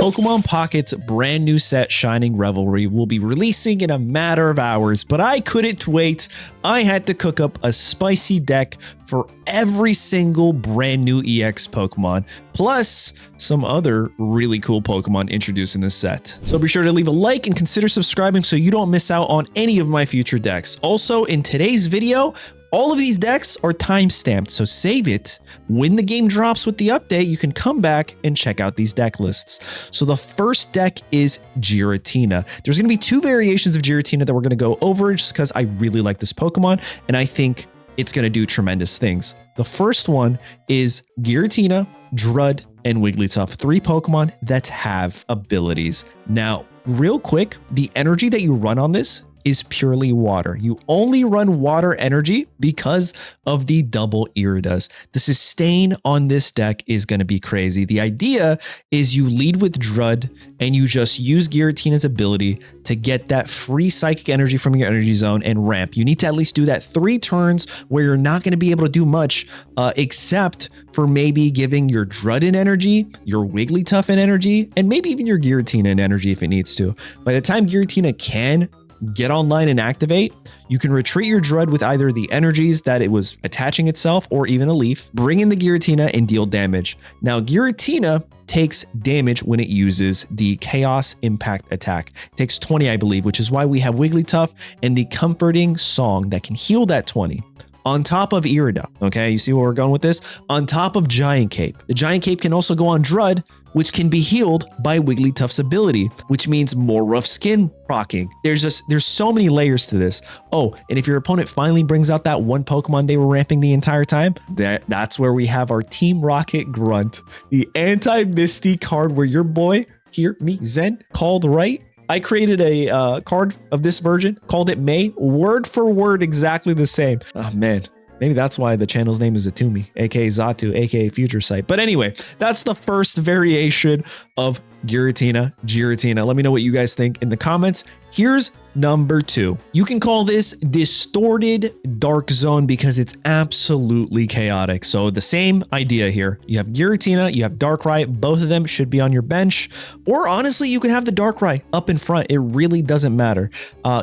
Pokemon Pocket's brand new set, Shining Revelry, will be releasing in a matter of hours, but I couldn't wait. I had to cook up a spicy deck for every single brand new EX Pokemon, plus some other really cool Pokemon introduced in this set. So be sure to leave a like and consider subscribing so you don't miss out on any of my future decks. Also, in today's video, all of these decks are time-stamped, so save it. When the game drops with the update, you can come back and check out these deck lists. So the first deck is Giratina. There's going to be two variations of Giratina that we're going to go over just because I really like this Pokemon, and I think it's going to do tremendous things. The first one is Giratina, Drud, and Wigglytuff, three Pokemon that have abilities. Now, real quick, the energy that you run on this is purely water. You only run water energy because of the double Iridas. The sustain on this deck is going to be crazy. The idea is you lead with Drud and you just use Giratina's ability to get that free psychic energy from your energy zone and ramp. You need to at least do that 3 turns where you're not going to be able to do much except for maybe giving your Drud an energy, your Wigglytuff an energy, and maybe even your Giratina an energy if it needs to. By the time Giratina can get online and activate, you can retreat your Drud with either the energies that it was attaching itself or even a leaf, bring in the Giratina and deal damage. Now, Giratina takes damage when it uses the Chaos Impact attack. It takes 20, I believe, which is why we have Wigglytuff and the Comforting Song that can heal that 20. On top of Irida, okay? You see where we're going with this? On top of Giant Cape. The Giant Cape can also go on Drud, which can be healed by Wigglytuff's ability, which means more rough skin proccing. There's so many layers to this. Oh, and if your opponent finally brings out that one Pokemon they were ramping the entire time, that's where we have our Team Rocket Grunt, the anti-Misty card where your boy, here, me, Zen, called right. I created a card of this version, called it May, word for word exactly the same. Oh man, maybe that's why the channel's name is Atumi, aka Zatu, aka Future Sight. But anyway, that's the first variation of Giratina. Let me know what you guys think in the comments. Here's number 2. You can call this Distorted Dark Zone because it's absolutely chaotic. So the same idea here. You have Giratina, you have Darkrai. Both of them should be on your bench. Or honestly, you can have the Darkrai up in front. It really doesn't matter.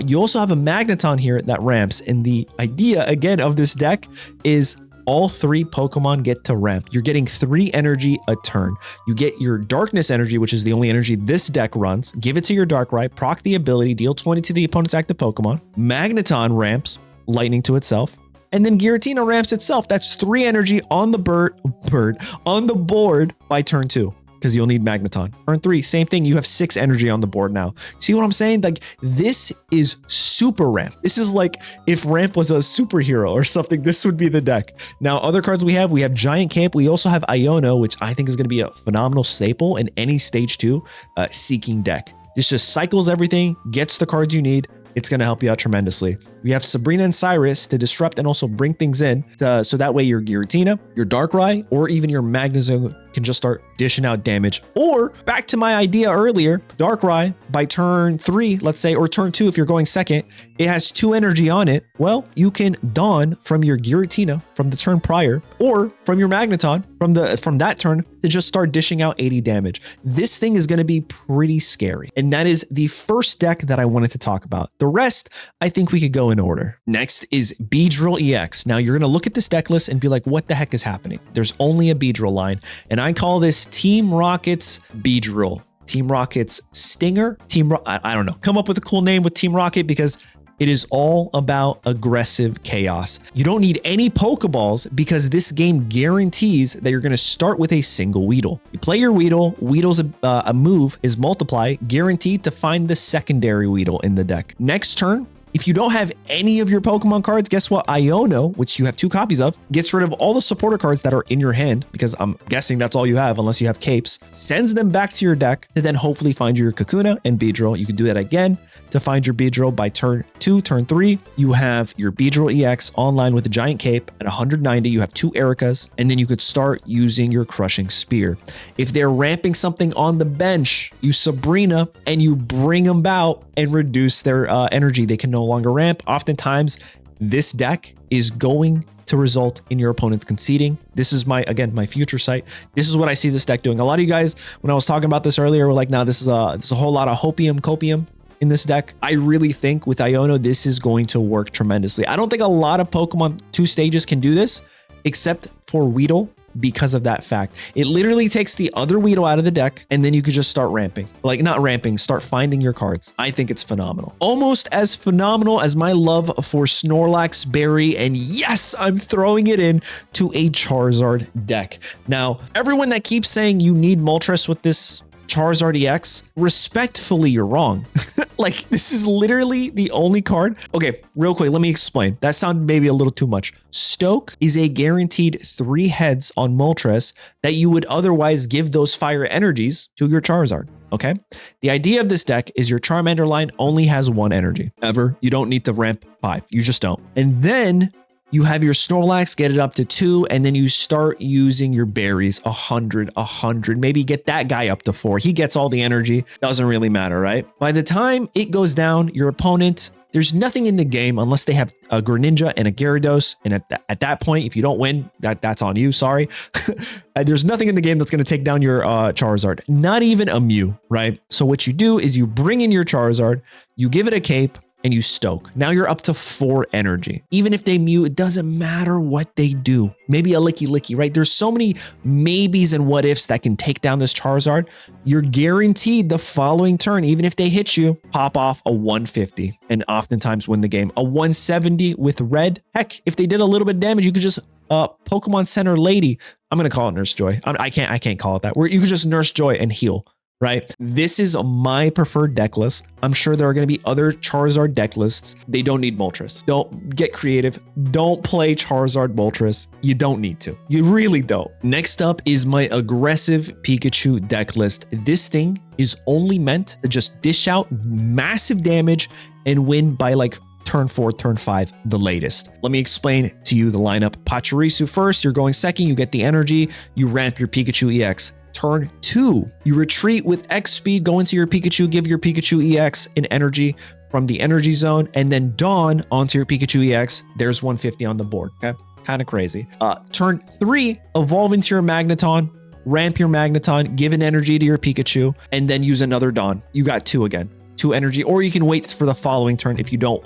You also have a Magneton here that ramps. And the idea, again, of this deck is all 3 Pokemon get to ramp. You're getting 3 energy a turn. You get your Darkness energy, which is the only energy this deck runs. Give it to your Darkrai, proc the ability, deal 20 to the opponent's active Pokemon. Magneton ramps, lightning to itself. And then Giratina ramps itself. That's 3 energy on the on the board by turn 2. Because you'll need Magneton. Turn 3, same thing. You have 6 energy on the board now. See what I'm saying? Like, this is super ramp. This is like if ramp was a superhero or something, this would be the deck. Now, other cards we have Giant Cape. We also have Iono, which I think is going to be a phenomenal staple in any stage 2 seeking deck. This just cycles everything, gets the cards you need. It's going to help you out tremendously. We have Sabrina and Cyrus to disrupt and also bring things in so that way your Giratina, your Darkrai, or even your Magnezone can just start dishing out damage. Or back to my idea earlier, Darkrai by turn 3, let's say, or turn 2 if you're going second, it has 2 energy on it. Well, you can Dawn from your Giratina from the turn prior, or from your Magneton from that turn to just start dishing out 80 damage. This thing is going to be pretty scary. And that is the first deck that I wanted to talk about. The rest, I think we could go in order. Next is Beedrill EX. Now you're going to look at this deck list and be like, what the heck is happening? There's only a Beedrill line. And I call this Team Rocket's Beedrill. Team Rocket's Stinger. I don't know. Come up with a cool name with Team Rocket because it is all about aggressive chaos. You don't need any Pokeballs because this game guarantees that you're going to start with a single Weedle. You play your Weedle. Weedle's a move is multiply, guaranteed to find the secondary Weedle in the deck. Next turn, if you don't have any of your Pokemon cards, guess what? Iono, which you have 2 copies of, gets rid of all the supporter cards that are in your hand, because I'm guessing that's all you have unless you have Capes, sends them back to your deck to then hopefully find your Kakuna and Beedrill. You can do that again to find your Beedrill by turn 2, turn 3. You have your Beedrill EX online with a Giant Cape at 190. You have 2 Ericas, and then you could start using your Crushing Spear. If they're ramping something on the bench, you Sabrina and you bring them out and reduce their energy. They can no longer ramp. Oftentimes, this deck is going to result in your opponents conceding. This is my future sight. This is what I see this deck doing. A lot of you guys, when I was talking about this earlier, were like, "No, this is a whole lot of copium in this deck." I really think with Iono, this is going to work tremendously. I don't think a lot of Pokemon 2 stages can do this, except for Weedle, because of that fact. It literally takes the other Weedle out of the deck, and then you could just start ramping. Like, not ramping, start finding your cards. I think it's phenomenal. Almost as phenomenal as my love for Snorlax Berry, and yes, I'm throwing it in to a Charizard deck. Now, everyone that keeps saying you need Moltres with this Charizard EX, respectfully, you're wrong. Like, this is literally the only card. Okay, real quick, let me explain. That sounded maybe a little too much. Stoke is a guaranteed 3 heads on Moltres that you would otherwise give those fire energies to your Charizard. Okay, the idea of this deck is your Charmander line only has 1 energy. Ever, you don't need to ramp 5. You just don't. And then you have your Snorlax get it up to 2, and then you start using your berries 100, maybe get that guy up to 4. He gets all the energy. Doesn't really matter, right? By the time it goes down, your opponent, there's nothing in the game unless they have a Greninja and a Gyarados. And at that point, if you don't win, that's on you. Sorry. There's nothing in the game that's going to take down your Charizard. Not even a Mew, right? So what you do is you bring in your Charizard, you give it a cape, and you stoke. Now you're up to 4 energy. Even if they Mew, it doesn't matter what they do. Maybe a licky, right? There's so many maybes and what ifs that can take down this Charizard. You're guaranteed the following turn, even if they hit you, pop off a 150 and oftentimes win the game. A 170 with red. Heck, if they did a little bit of damage, you could just Pokemon Center Lady. I'm gonna call it Nurse Joy. I can't call it that. Where you could just Nurse Joy and heal. Right? This is my preferred deck list. I'm sure there are going to be other Charizard deck lists. They don't need Moltres. Don't get creative. Don't play Charizard Moltres. You don't need to. You really don't. Next up is my aggressive Pikachu deck list. This thing is only meant to just dish out massive damage and win by like turn 4, turn 5, the latest. Let me explain to you the lineup. Pachirisu first, you're going second, you get the energy, you ramp your Pikachu EX. Turn 2, you retreat with X speed, go into your Pikachu, give your Pikachu EX an energy from the energy zone, and then Dawn onto your Pikachu EX. There's 150 on the board, okay? Kind of crazy. Turn 3, evolve into your Magneton, ramp your Magneton, give an energy to your Pikachu, and then use another Dawn. You got 2 again. 2 energy, or you can wait for the following turn if you don't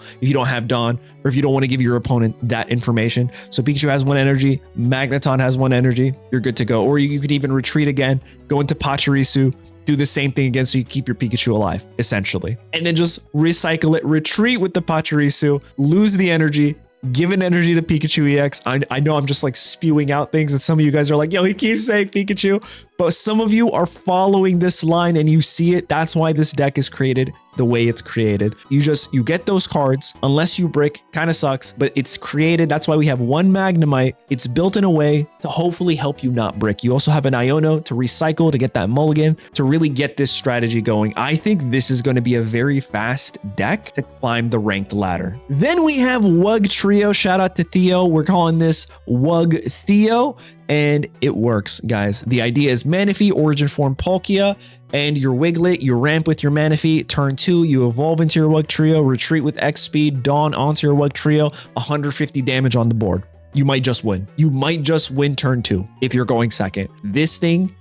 have Dawn, or if you don't want to give your opponent that information. So Pikachu has 1 energy, Magneton has 1 energy, you're good to go. Or you could even retreat again, go into Pachirisu, do the same thing again so you keep your Pikachu alive, essentially. And then just recycle it, retreat with the Pachirisu, lose the energy, give an energy to Pikachu EX. I know I'm just like spewing out things and some of you guys are like, yo, he keeps saying Pikachu, but some of you are following this line and you see it. That's why this deck is created the way it's created. You get those cards unless you brick. Kind of sucks, but it's created. That's why we have 1 Magnemite. It's built in a way to hopefully help you not brick. You also have an Iono to recycle to get that mulligan, to really get this strategy going. I think this is going to be a very fast deck to climb the ranked ladder. Then we have Wugtrio. Shout out to Theo. We're calling this Wugtheo, and it works, guys. The idea is Manaphy, Origin Form Palkia, and your Wiglet, you ramp with your Manaphy. Turn 2, you evolve into your Wugtrio, retreat with X speed, Dawn onto your Wugtrio, 150 damage on the board. You might just win. You might just win turn 2 if you're going second. This thing's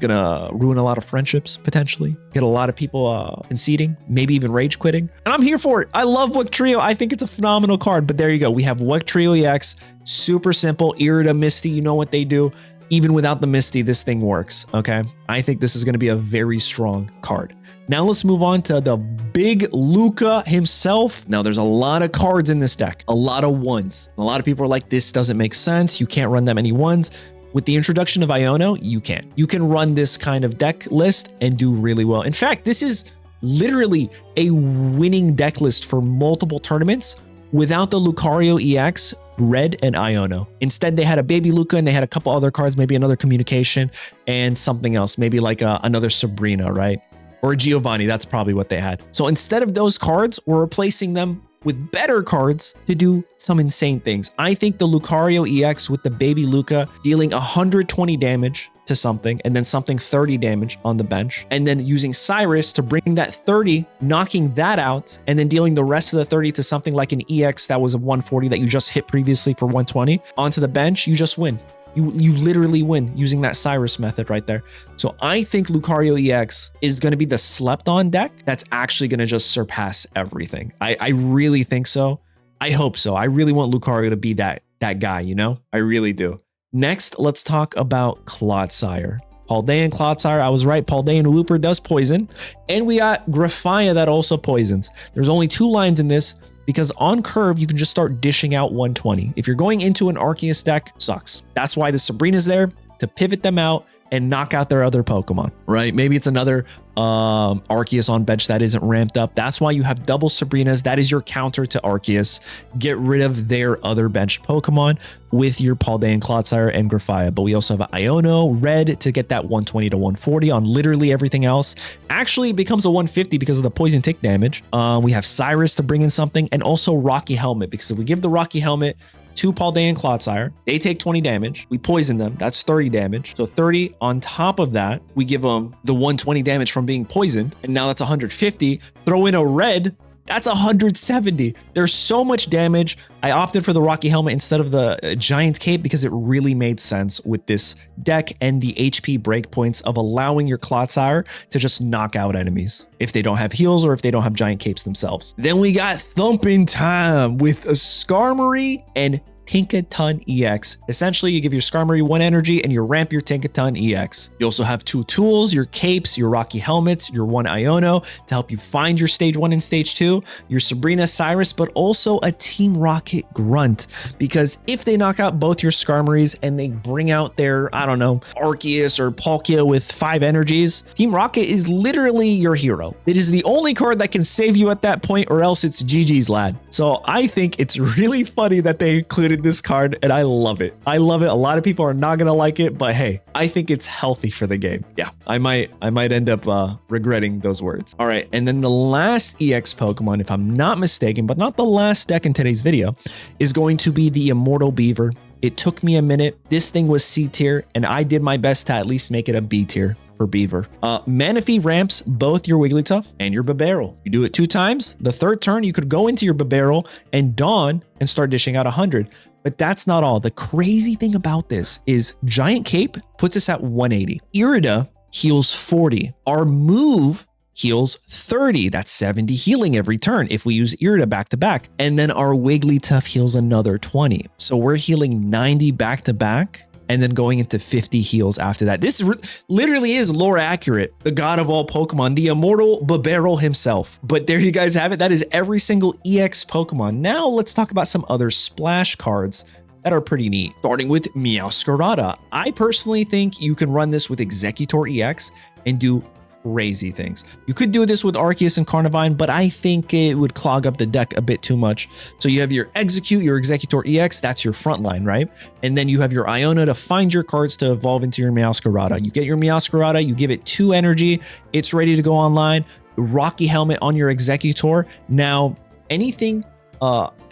gonna ruin a lot of friendships, potentially. Get a lot of people conceding, maybe even rage quitting. And I'm here for it. I love Wugtrio. I think it's a phenomenal card, but there you go. We have Wugtrio EX, super simple, Irida, Misty, you know what they do. Even without the Misty, this thing works, okay? I think this is going to be a very strong card. Now let's move on to the big Luca himself. Now there's a lot of cards in this deck, a lot of 1s. A lot of people are like, this doesn't make sense. You can't run that many 1s. With the introduction of Iono, you can. You can run this kind of deck list and do really well. In fact, this is literally a winning deck list for multiple tournaments without the Lucario EX, Red, and Iono. Instead, they had a baby Luca and they had a couple other cards, maybe another communication and something else, maybe like another Sabrina, right? Or a Giovanni, that's probably what they had. So instead of those cards, we're replacing them with better cards to do some insane things. I think the Lucario EX with the baby Luca dealing 120 damage to something and then something 30 damage on the bench, and then using Cyrus to bring that 30, knocking that out, and then dealing the rest of the 30 to something like an EX that was a 140 that you just hit previously for 120 onto the bench, you just win. You literally win using that Cyrus method right there. So I think Lucario EX is going to be the slept on deck that's actually going to just surpass everything. I really think so. I hope so. I really want Lucario to be that guy, you know? I really do. Next, let's talk about Clodsire. Paldean Clodsire, I was right. Paldean Wooper does poison. And we got Grafia that also poisons. There's only 2 lines in this, because on curve, you can just start dishing out 120. If you're going into an Arceus deck, sucks. That's why the Sabrina's there, to pivot them out and knock out their other Pokemon, right? Maybe it's another Arceus on bench that isn't ramped up. That's why you have double Sabrinas. That is your counter to Arceus. Get rid of their other bench Pokemon with your Paldean Clodsire and Grafia. But we also have Iono Red to get that 120 to 140 on literally everything else. Actually, it becomes a 150 because of the poison tick damage. We have Cyrus to bring in something, and also Rocky Helmet, because if we give the Rocky Helmet to Paldean Clodsire, they take 20 damage. We poison them. That's 30 damage. So 30 on top of that, we give them the 120 damage from being poisoned. And now that's 150. Throw in a red. That's 170. There's so much damage. I opted for the Rocky Helmet instead of the Giant Cape because it really made sense with this deck and the HP breakpoints of allowing your Clodsire to just knock out enemies if they don't have heals or if they don't have Giant Capes themselves. Then we got Thumping Time with a Skarmory and Tinkaton EX. Essentially, you give your Skarmory 1 energy and you ramp your Tinkaton EX. You also have 2 tools, your capes, your Rocky Helmets, your 1 Iono to help you find your stage 1 and stage 2, your Sabrina Cyrus, but also a Team Rocket Grunt. Because if they knock out both your Skarmories and they bring out their, I don't know, Arceus or Palkia with 5 energies, Team Rocket is literally your hero. It is the only card that can save you at that point, or else it's GG's, lad. So I think it's really funny that they included this card, and I love it. I love it. A lot of people are not gonna like it, but hey, I think it's healthy for the game. Yeah, I might end up regretting those words. All right, and then the last EX Pokemon, if I'm not mistaken, but not the last deck in today's video, is going to be the Immortal Beaver. It took me a minute. This thing was C tier, and I did my best to at least make it a B tier for Beaver. Manaphy ramps both your Wigglytuff and your Bibarel. You do it 2 times. The 3rd turn, you could go into your Bibarel and Dawn and start dishing out 100. But that's not all. The crazy thing about this is Giant Cape puts us at 180. Irida heals 40. Our move heals 30. That's 70 healing every turn if we use Irida back to back. And then our Wigglytuff heals another 20. So we're healing 90 back to back and then going into 50 heals after that. This literally is lore accurate. The god of all Pokemon, the immortal Bibarel himself. But there you guys have it. That is every single EX Pokemon. Now let's talk about some other splash cards that are pretty neat. Starting with Meowscarada. I personally think you can run this with Exeggutor EX and do crazy things. You could do this with Arceus and Carnivine, but I think it would clog up the deck a bit too much. So you have your Execute, your Exeggutor EX, that's your front line, right? And then you have your Iono to find your cards to evolve into your Meowscarada. You get your Meowscarada, you give it 2 energy, it's ready to go online. Rocky Helmet on your Exeggutor. Now, anything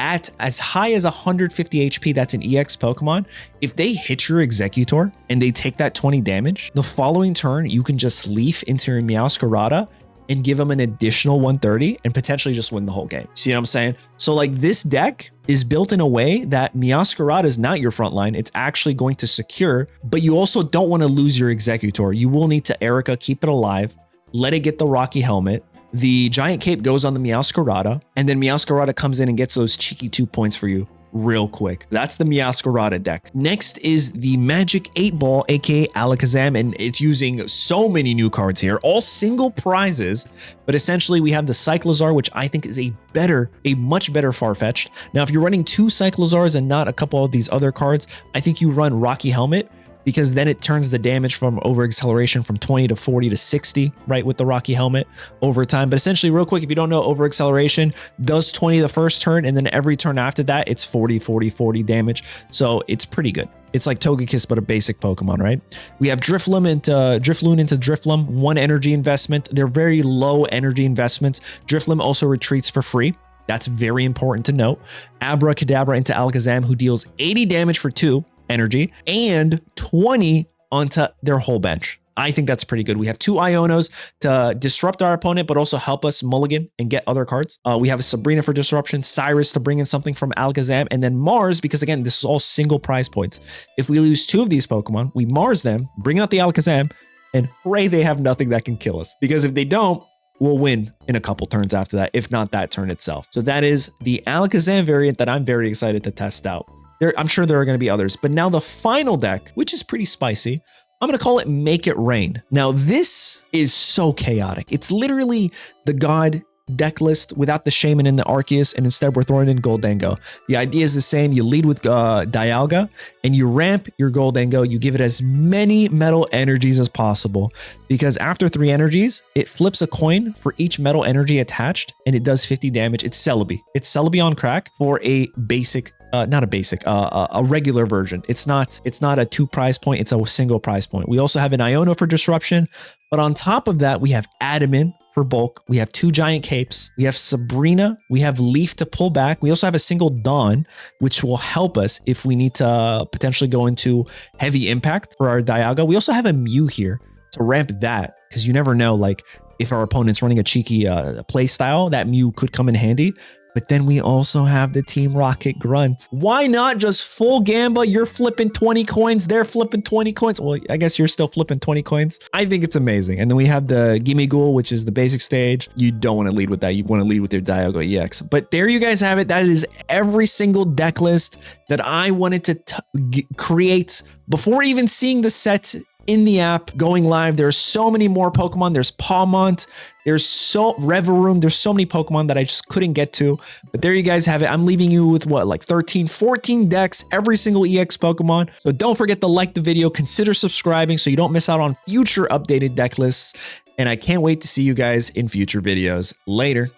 at as high as 150 HP, that's an EX Pokemon. If they hit your Exeggutor and they take that 20 damage, the following turn, you can just leaf into your Meowscarada and give them an additional 130 and potentially just win the whole game. See what I'm saying? So like this deck is built in a way that Meowscarada is not your front line. It's actually going to secure, but you also don't want to lose your Exeggutor. You will need to Erica, keep it alive, let it get the Rocky Helmet. The Giant Cape goes on the Meowscarada, and then Meowscarada comes in and gets those cheeky 2 points for you real quick. That's the Meowscarada deck. Next is the Magic 8 Ball, aka Alakazam, and it's using so many new cards here, all single prizes, but essentially we have the Cyclozar, which I think is a much better Farfetch'd. Now, if you're running 2 Cyclozars and not a couple of these other cards, I think you run Rocky Helmet, because then it turns the damage from over acceleration from 20 to 40 to 60, right, with the Rocky Helmet over time. But essentially, real quick, if you don't know, over acceleration does 20 the first turn, and then every turn after that, it's 40, 40, 40 damage. So it's pretty good. It's like Togekiss, but a basic Pokemon, right? We have Drifloon into Drifloon, 1 energy investment. They're very low energy investments. Drifloon also retreats for free. That's very important to note. Abracadabra into Alakazam, who deals 80 damage for 2 energy and 20 onto their whole bench. I think that's pretty good. We have 2 Ionos to disrupt our opponent, but also help us mulligan and get other cards. We have a Sabrina for disruption, Cyrus to bring in something from Alakazam, and then Mars, because again, this is all single prize points. If we lose 2 of these Pokemon, we Mars them, bring out the Alakazam, and hooray, they have nothing that can kill us. Because if they don't, we'll win in a couple turns after that, if not that turn itself. So that is the Alakazam variant that I'm very excited to test out. I'm sure there are going to be others, but now the final deck, which is pretty spicy, I'm going to call it Make It Rain. Now, this is so chaotic. It's literally the God deck list without the Shaman and the Arceus, and instead we're throwing in Gholdengo. The idea is the same. You lead with Dialga, and you ramp your Gholdengo. You give it as many metal energies as possible, because after 3 energies, it flips a coin for each metal energy attached, and it does 50 damage. It's Celebi. It's Celebi on crack for a basic not a basic, a regular version. It's not a 2 prize point, it's a single prize point. We also have an Iono for disruption, but on top of that, we have Adamant for bulk. We have 2 giant capes. We have Sabrina. We have Leaf to pull back. We also have a single Dawn, which will help us if we need to potentially go into heavy impact for our Dialga. We also have a Mew here to ramp that, because you never know, like if our opponent's running a cheeky play style, that Mew could come in handy. But then we also have the Team Rocket Grunt. Why not just full Gamba? You're flipping 20 coins. They're flipping 20 coins. Well, I guess you're still flipping 20 coins. I think it's amazing. And then we have the Gimme Ghoul, which is the basic stage. You don't want to lead with that. You want to lead with your Dialga EX. But there you guys have it. That is every single deck list that I wanted to create before even seeing the set in the app going live. There's so many more Pokemon. There's Palmont. There's Revelry. There's so many Pokemon that I just couldn't get to. But there you guys have it. I'm leaving you with what, like 13, 14 decks, every single EX Pokemon. So don't forget to like the video. Consider subscribing so you don't miss out on future updated deck lists. And I can't wait to see you guys in future videos. Later.